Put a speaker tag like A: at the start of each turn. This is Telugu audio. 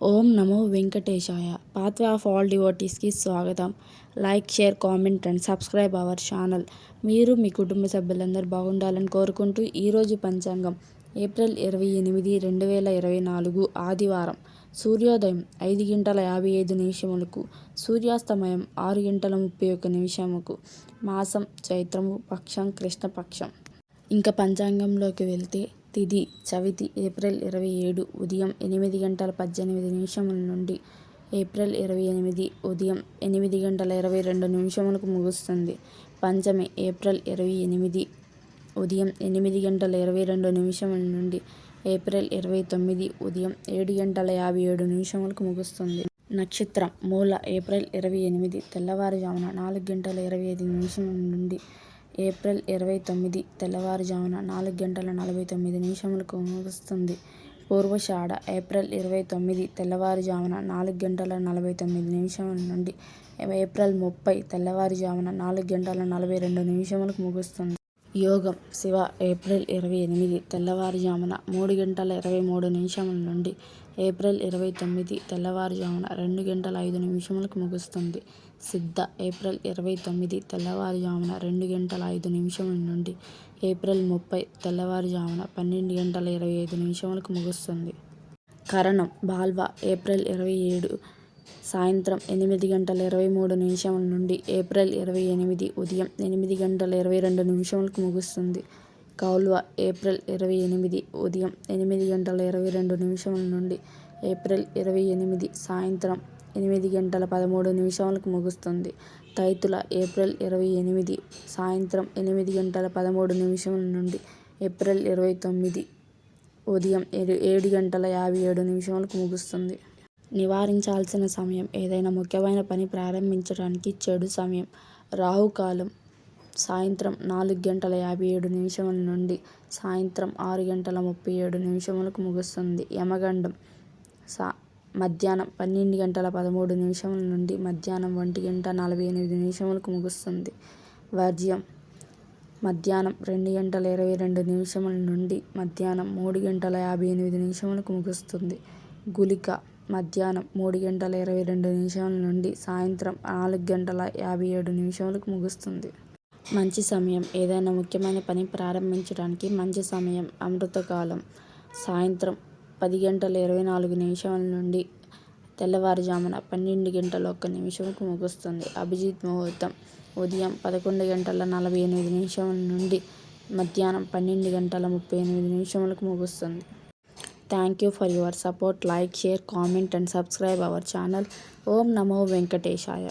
A: ఓం నమో వెంకటేశాయ. పాత్వే ఆఫ్ ఆల్ డివోటీస్కి స్వాగతం. Like, share, comment and subscribe our channel. మీరు మీ కుటుంబ సభ్యులందరూ బాగుండాలని కోరుకుంటూ ఈరోజు పంచాంగం ఏప్రిల్ 28, 2024 ఆదివారం. సూర్యోదయం 5:55, సూర్యాస్తమయం 6:31. మాసం చైత్రము, పక్షం కృష్ణపక్షం. ఇంకా పంచాంగంలోకి వెళ్తే తిథి చవితి ఏప్రిల్ 27 ఉదయం 8:18 నుండి ఏప్రిల్ 28 ఉదయం 8:22 ముగుస్తుంది. పంచమి ఏప్రిల్ 28 ఉదయం 8:22 నుండి ఏప్రిల్ 29 ఉదయం 7:57 ముగుస్తుంది. నక్షత్రం మూల ఏప్రిల్ 28 తెల్లవారుజామున 4:25 నుండి ఏప్రిల్ 29 తెల్లవారుజామున 4:49 ముగుస్తుంది. పూర్వషాఢ ఏప్రిల్ 29 తెల్లవారుజామున 4:49 నుండి ఏప్రిల్ 30 తెల్లవారుజామున 4:42 ముగుస్తుంది. యోగం శివ ఏప్రిల్ 28 తెల్లవారుజామున 3:23 నుండి ఏప్రిల్ 29 తెల్లవారుజామున 2:05 ముగుస్తుంది. సిద్ధ ఏప్రిల్ 29 తెల్లవారుజామున 2:05 నుండి ఏప్రిల్ 30 తెల్లవారుజామున 12:25 ముగుస్తుంది. కరణం బాల్వ ఏప్రిల్ 27 సాయంత్రం 8:23 నుండి ఏప్రిల్ 28 ఉదయం 8:22 ముగుస్తుంది. కౌల్వ ఏప్రిల్ 28 ఉదయం 8:22 నుండి ఏప్రిల్ 28 సాయంత్రం 8:13 ముగుస్తుంది. తైతుల ఏప్రిల్ 28 సాయంత్రం 8:13 నుండి ఏప్రిల్ 29 ఉదయం 7:57 ముగుస్తుంది. నివారించాల్సిన సమయం ఏదైనా ముఖ్యమైన పని ప్రారంభించడానికి చెడు సమయం. రాహుకాలం సాయంత్రం 4:57 నుండి సాయంత్రం 6:37 ముగుస్తుంది. యమగండం మధ్యాహ్నం 12:13 నుండి మధ్యాహ్నం 1:48 ముగుస్తుంది. వర్జ్యం మధ్యాహ్నం 2:22 నుండి మధ్యాహ్నం 3:58 ముగుస్తుంది. గుళిక మధ్యాహ్నం 3:22 నుండి సాయంత్రం 4:57 ముగుస్తుంది. మంచి సమయం ఏదైనా ముఖ్యమైన పని ప్రారంభించడానికి మంచి సమయం. అమృతకాలం సాయంత్రం 10:24 నుండి తెల్లవారుజామున 12:01 ముగుస్తుంది. అభిజిత్ ముహూర్తం ఉదయం 11:48 నుండి మధ్యాహ్నం 12:38 ముగుస్తుంది. Thank you for your support. Like, share, comment and subscribe our channel. ఓం నమో వెంకటేశాయ.